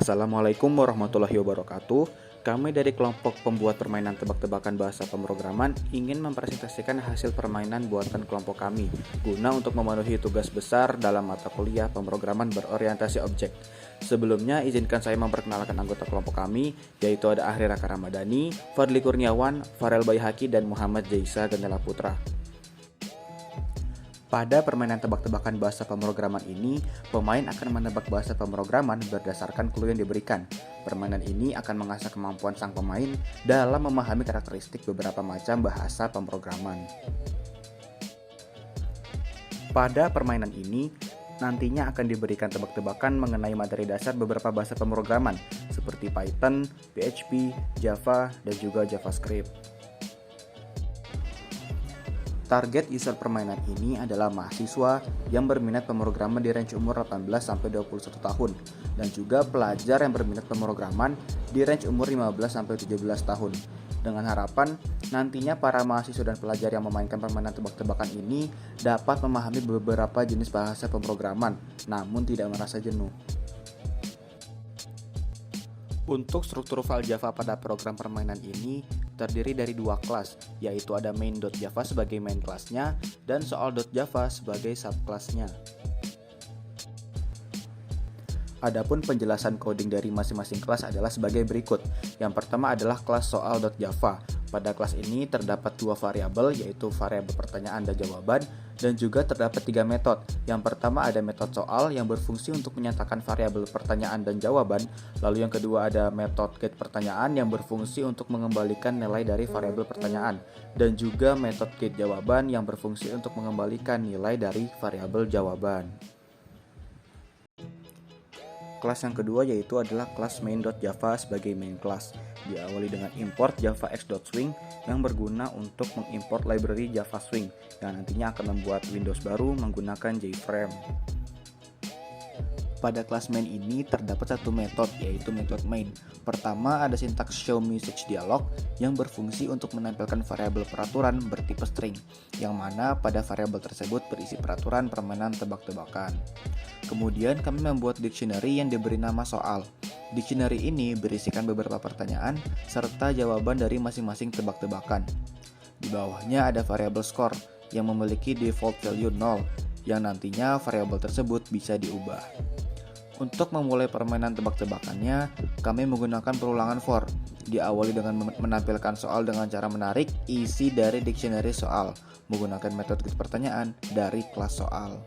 Assalamualaikum warahmatullahi wabarakatuh. Kami dari kelompok pembuat permainan tebak-tebakan bahasa pemrograman ingin mempresentasikan hasil permainan buatan kelompok kami guna untuk memenuhi tugas besar dalam mata kuliah pemrograman berorientasi objek. Sebelumnya, izinkan saya memperkenalkan anggota kelompok kami, yaitu ada Ahri Raka Ramadhani, Fadli Kurniawan, Farel Bayhaki, dan Muhammad Jaisa Gendala Putra. Pada permainan tebak-tebakan bahasa pemrograman ini, pemain akan menebak bahasa pemrograman berdasarkan clue yang diberikan. Permainan ini akan mengasah kemampuan sang pemain dalam memahami karakteristik beberapa macam bahasa pemrograman. Pada permainan ini, nantinya akan diberikan tebak-tebakan mengenai materi dasar beberapa bahasa pemrograman seperti Python, PHP, Java, dan juga JavaScript. Target user permainan ini adalah mahasiswa yang berminat pemrograman di range umur 18-21 tahun dan juga pelajar yang berminat pemrograman di range umur 15-17 tahun. Dengan harapan nantinya para mahasiswa dan pelajar yang memainkan permainan tebak-tebakan ini dapat memahami beberapa jenis bahasa pemrograman namun tidak merasa jenuh. Untuk struktur file Java pada program permainan ini terdiri dari dua kelas, yaitu ada main.java sebagai main kelasnya dan soal.java sebagai subkelasnya. Adapun penjelasan coding dari masing-masing kelas adalah sebagai berikut. Yang pertama adalah kelas soal.java. Pada kelas ini terdapat dua variabel, yaitu variabel pertanyaan dan jawaban, dan juga terdapat tiga metode. Yang pertama ada metode soal yang berfungsi untuk menyatakan variabel pertanyaan dan jawaban. Lalu yang kedua ada metode get pertanyaan yang berfungsi untuk mengembalikan nilai dari variabel pertanyaan. Dan juga metode get jawaban yang berfungsi untuk mengembalikan nilai dari variabel jawaban. Kelas yang kedua yaitu adalah kelas main.java sebagai main class. Diawali dengan import java x.swing yang berguna untuk mengimport library Java Swing yang nantinya akan membuat Windows baru menggunakan JFrame. Pada kelas main ini terdapat satu metode, yaitu metode main. Pertama ada sintaks show message dialog yang berfungsi untuk menampilkan variabel peraturan bertipe string, yang mana pada variabel tersebut berisi peraturan permainan tebak-tebakan. Kemudian kami membuat dictionary yang diberi nama soal. Dictionary ini berisikan beberapa pertanyaan serta jawaban dari masing-masing tebak-tebakan. Di bawahnya ada variabel score yang memiliki default value 0, yang nantinya variabel tersebut bisa diubah. Untuk memulai permainan tebak-tebakannya, kami menggunakan perulangan for. Diawali dengan menampilkan soal dengan cara menarik isi dari dictionary soal, menggunakan metode get pertanyaan dari kelas soal.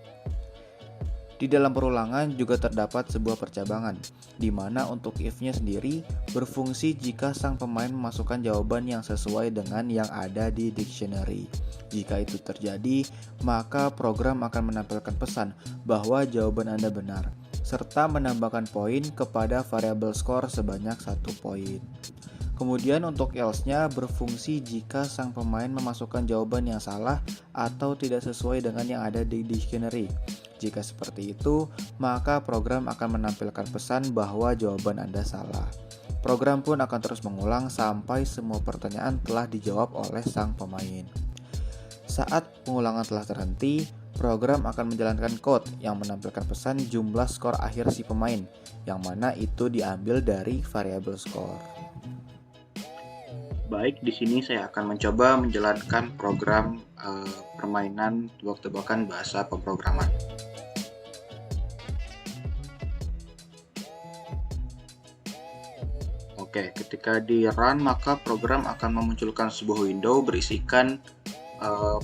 Di dalam perulangan juga terdapat sebuah percabangan, di mana untuk if-nya sendiri berfungsi jika sang pemain memasukkan jawaban yang sesuai dengan yang ada di dictionary. Jika itu terjadi, maka program akan menampilkan pesan bahwa jawaban Anda benar, serta menambahkan poin kepada variabel skor sebanyak 1 poin. Kemudian untuk else-nya berfungsi jika sang pemain memasukkan jawaban yang salah atau tidak sesuai dengan yang ada di dictionary. Jika seperti itu, maka program akan menampilkan pesan bahwa jawaban Anda salah. Program pun akan terus mengulang sampai semua pertanyaan telah dijawab oleh sang pemain. Saat pengulangan telah terhenti, program akan menjalankan code yang menampilkan pesan jumlah skor akhir si pemain, yang mana itu diambil dari variabel skor. Baik, di sini saya akan mencoba menjalankan program permainan tebak-tebakan bahasa pemrograman. Oke, ketika di run maka program akan memunculkan sebuah window berisikan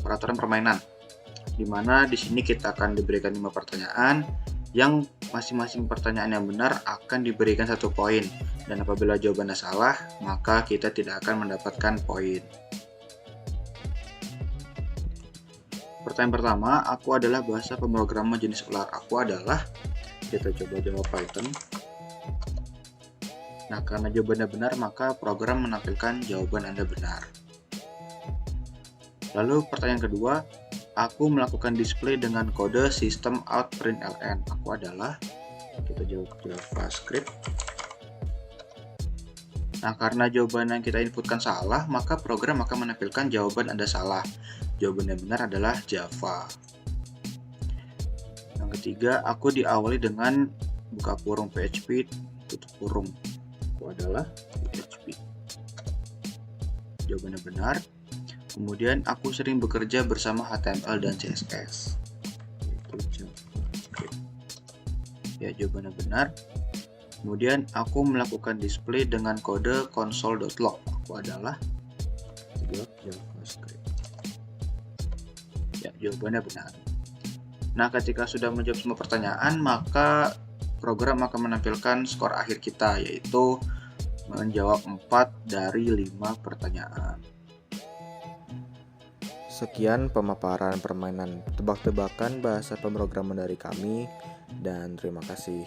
peraturan permainan, di mana di sini kita akan diberikan 5 pertanyaan yang masing-masing pertanyaan yang benar akan diberikan 1 poin, dan apabila jawabannya salah maka kita tidak akan mendapatkan poin. Pertanyaan pertama, aku adalah bahasa pemrograman jenis ular. Aku adalah, kita coba jawab Python. Nah, karena jawabannya benar maka program menampilkan jawaban Anda benar. Lalu pertanyaan kedua, aku melakukan display dengan kode system out println. Aku adalah, kita jawab JavaScript. Nah, karena jawaban yang kita inputkan salah, maka program akan menampilkan jawaban Anda salah. Jawaban yang benar adalah Java. Yang ketiga, aku diawali dengan buka kurung PHP tutup kurung. Aku adalah PHP. Jawabannya benar. Kemudian aku sering bekerja bersama HTML dan CSS. Ya, jawabannya benar. Kemudian aku melakukan display dengan kode console.log. Aku adalah JavaScript. Ya, jawabannya benar. Nah, ketika sudah menjawab semua pertanyaan, maka program akan menampilkan skor akhir kita, yaitu menjawab 4 dari 5 pertanyaan. Sekian pemaparan permainan tebak-tebakan bahasa pemrograman dari kami, dan terima kasih.